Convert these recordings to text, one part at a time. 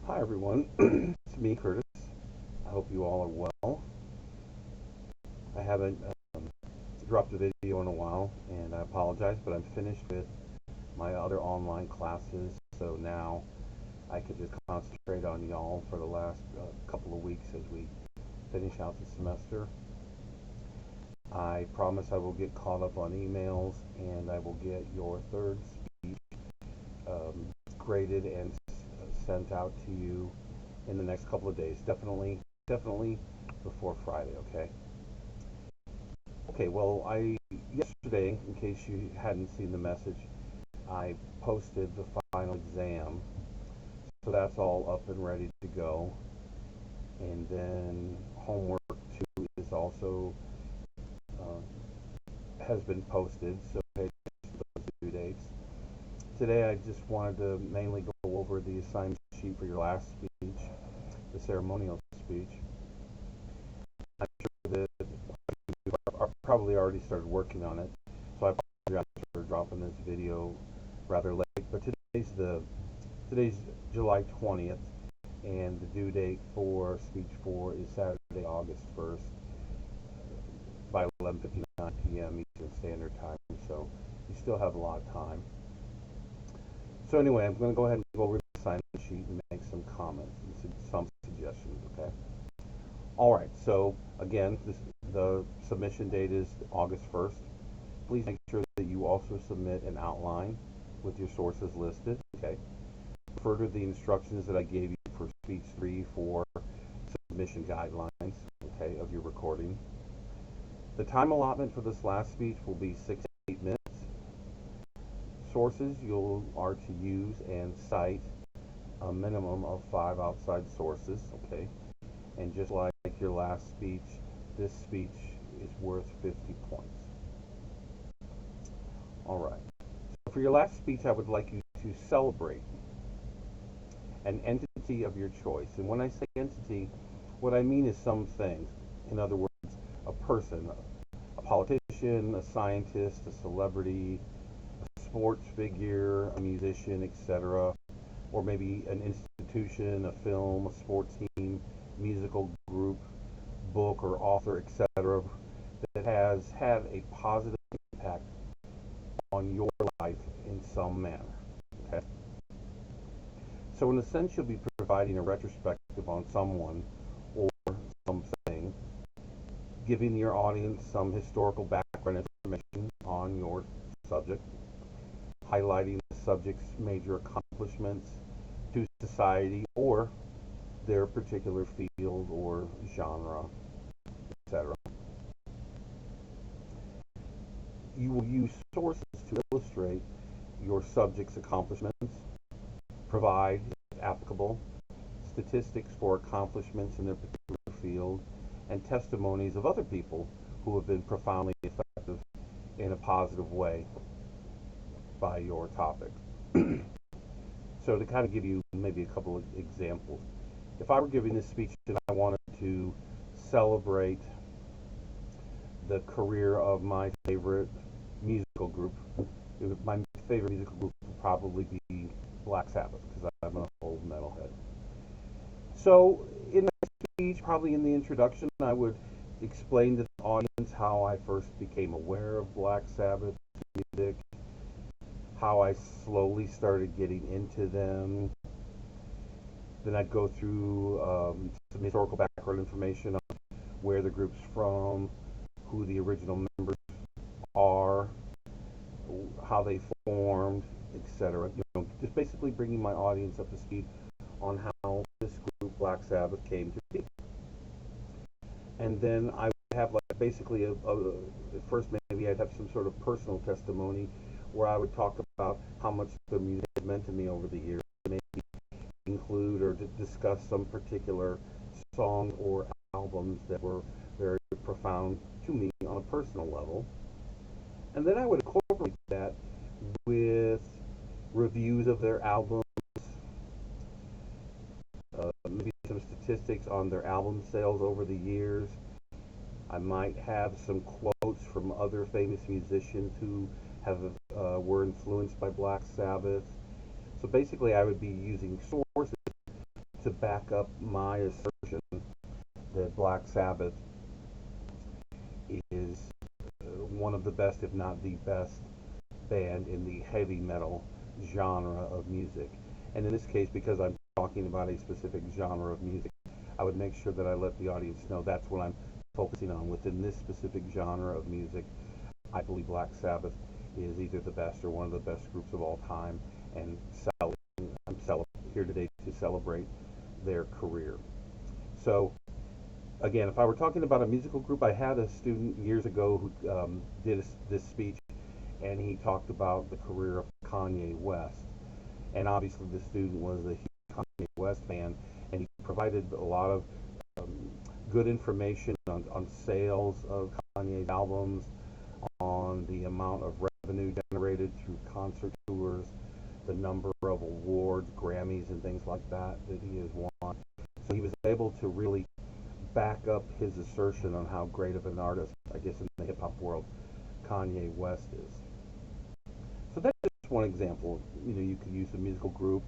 Hi everyone, it's me, Curtis. I hope you all are well. I haven't dropped a video in a while, and I apologize, but I'm finished with my other online classes, so now I could just concentrate on y'all for the last couple of weeks as we finish out the semester. I promise I will get caught up on emails, and I will get your third speech graded and sent out to you in the next couple of days. Definitely before Friday, okay? Okay, well, yesterday, in case you hadn't seen the message, I posted the final exam, so that's all up and ready to go. And then homework two is also has been posted, so pay attention to those due dates. Today, I just wanted to mainly go over the assignment sheet for your last speech, the ceremonial speech. I'm sure that you are probably already started working on it, so I apologize for dropping this video rather late. But today's July 20th, and the due date for speech 4 is Saturday, August 1st by 11:59 p.m. Eastern Standard Time. So you still have a lot of time. So anyway, I'm going to go ahead and go over the assignment sheet and make some comments and some suggestions. Okay. All right. So again, the submission date is August 1st. Please make sure that you also submit an outline with your sources listed. Okay. Refer to the instructions that I gave you for speech 3 for submission guidelines, okay, of your recording. The time allotment for this last speech will be 6 to 8 minutes. Sources you are to use and cite a minimum of 5 outside sources, okay? And just like your last speech, this speech is worth 50 points. All right. So for your last speech, I would like you to celebrate an entity of your choice. And when I say entity, what I mean is some things. In other words, a person, a politician, a scientist, a celebrity, a sports figure, a musician, etc. Or maybe an institution, a film, a sports team, musical group, book or author, etc. that has had a positive impact on your life in some manner. Okay? So in a sense, you'll be providing a retrospective on someone or something, giving your audience some historical background information on your subject, highlighting the subject's major accomplishments to society or their particular field or genre, etc. You will use sources to illustrate your subject's accomplishments, provide, if applicable, statistics for accomplishments in their particular field, and testimonies of other people who have been profoundly effective in a positive way by your topic. So to kind of give you maybe a couple of examples, if I were giving this speech and I wanted to celebrate the career of my favorite musical group, my favorite musical group would probably be Black Sabbath, because I'm an old metalhead. So in my speech, probably in the introduction, I would explain to the audience how I first became aware of Black Sabbath music, how I slowly started getting into them. Then I'd go through some historical background information on where the group's from, who the original members are, how they formed, etc. Just basically bringing my audience up to speed on how this group, Black Sabbath, came to be. And then I would have like basically at first maybe I'd have some sort of personal testimony where I would talk about how much the music had meant to me over the years, maybe include or discuss some particular songs or albums that were very profound to me on a personal level. And then I would incorporate that with reviews of their albums, maybe some statistics on their album sales over the years. I might have some quotes from other famous musicians who have were influenced by Black Sabbath. So basically, I would be using sources to back up my assertion that Black Sabbath is one of the best, if not the best, band in the heavy metal genre of music. And in this case, because I'm talking about a specific genre of music, I would make sure that I let the audience know that's what I'm focusing on. Within this specific genre of music, I believe Black Sabbath is either the best or one of the best groups of all time, and I'm here today to celebrate their career. So, again, if I were talking about a musical group, I had a student years ago who did this speech, and he talked about the career of Kanye West. And obviously, the student was a huge Kanye West fan, and he provided a lot of um, good information on sales of Kanye's albums, on the amount of revenue generated through concert tours, the number of awards, Grammys, and things like that that he has won. So he was able to really back up his assertion on how great of an artist, I guess, in the hip hop world, Kanye West is. So that's just one example. You could use a musical group.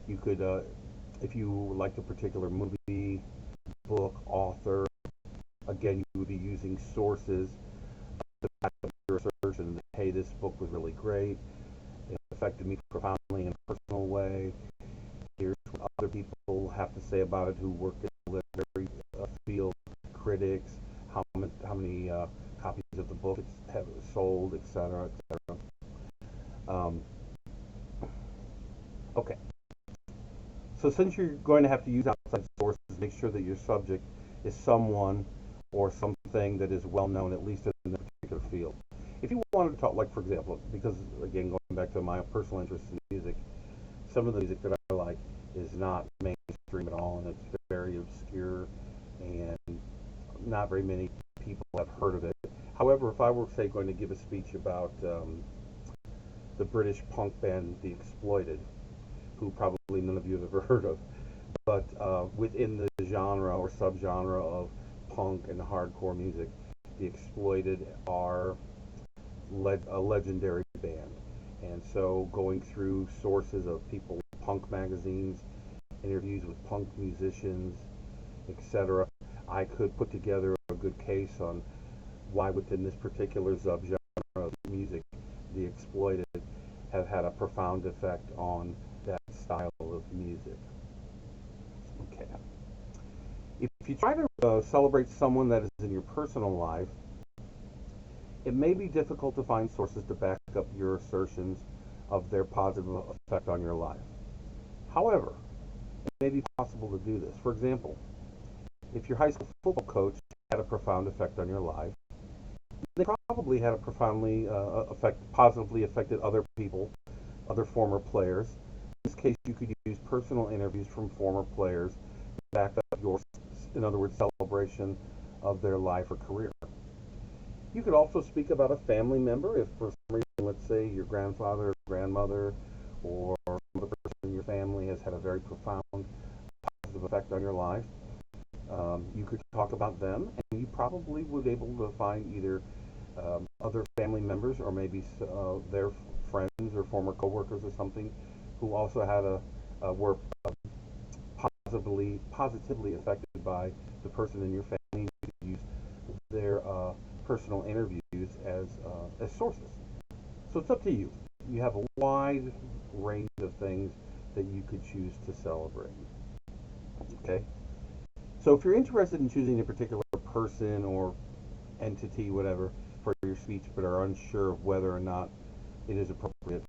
You could, if you liked a particular movie, book, author, again, you would be using sources to back up your assertion that, hey, this book was really great. It affected me profoundly in a personal way. Here's what other people have to say about it who work in the literary field, critics, how many copies of the book it's have sold, etc., etc. Um, okay, so since you're going to have to use outside sources, make sure that your subject is someone or something that is well known, at least in the particular field. If you wanted to talk, like for example, because again, going back to my personal interest in music, some of the music that I like is not mainstream at all, and it's very obscure, and not very many people have heard of it. However, if I were, say, going to give a speech about the British punk band The Exploited, who probably none of you have ever heard of, but within the genre or subgenre of punk and hardcore music, The Exploited are a legendary band. And so going through sources of people, punk magazines, interviews with punk musicians, etc., I could put together a good case on why within this particular subgenre of music, The Exploited have had a profound effect on that style of music. Okay. If you try to celebrate someone that is in your personal life, it may be difficult to find sources to back up your assertions of their positive effect on your life. However, it may be possible to do this. For example, if your high school football coach had a profound effect on your life, they probably had a positively affected other people, other former players. In this case, you could use personal interviews from former players to back up your, in other words, celebration of their life or career. You could also speak about a family member if for some reason, let's say your grandfather or grandmother or some other person in your family has had a very profound positive effect on your life. You could talk about them, and you probably would be able to find either other family members or maybe their friends or former coworkers or something who also had were positively affected by the person in your family. You could use their personal interviews as sources. So it's up to you. You have a wide range of things that you could choose to celebrate. Okay. So if you're interested in choosing a particular person or entity, whatever, for your speech, but are unsure of whether or not it is appropriate,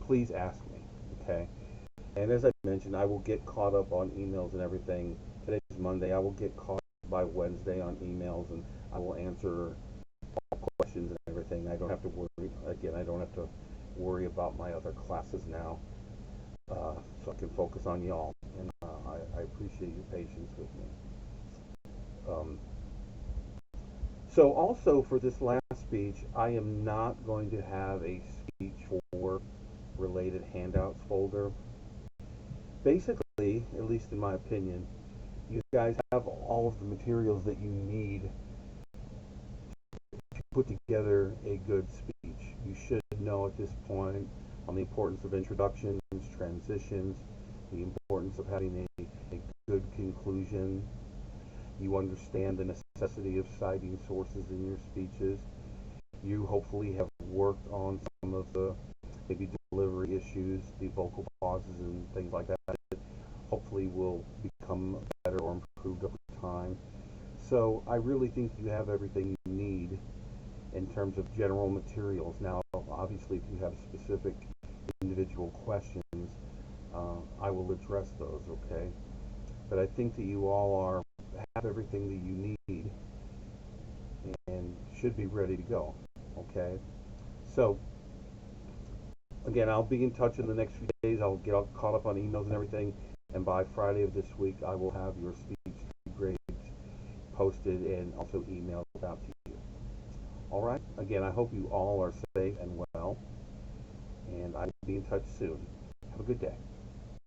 please ask me. Okay. And as I mentioned, I will get caught up on emails and everything. Today's Monday. I will get caught up by Wednesday on emails, and I will answer all questions and everything. I don't have to worry. Again, I don't have to worry about my other classes now, so I can focus on y'all. And I appreciate your patience with me. Um, so also for this last speech, I am not going to have a speech for related handouts folder. Basically, at least in my opinion, you guys have all of the materials that you need to put together a good speech. You should know at this point on the importance of introductions, transitions, the importance of having a good conclusion. You understand the necessity of citing sources in your speeches. You hopefully have worked on some of the maybe delivery issues, the vocal pauses and things like that, that hopefully will become better or improved over time. So I really think you have everything you need in terms of general materials. Now, obviously, if you have specific individual questions, I will address those, okay? But I think that you all have everything that you need and should be ready to go, okay? So, again, I'll be in touch in the next few days. I'll get all caught up on emails and everything, and by Friday of this week, I will have your speech grades posted and also emailed out to you. All right? Again, I hope you all are safe and well, and I will be in touch soon. Have a good day.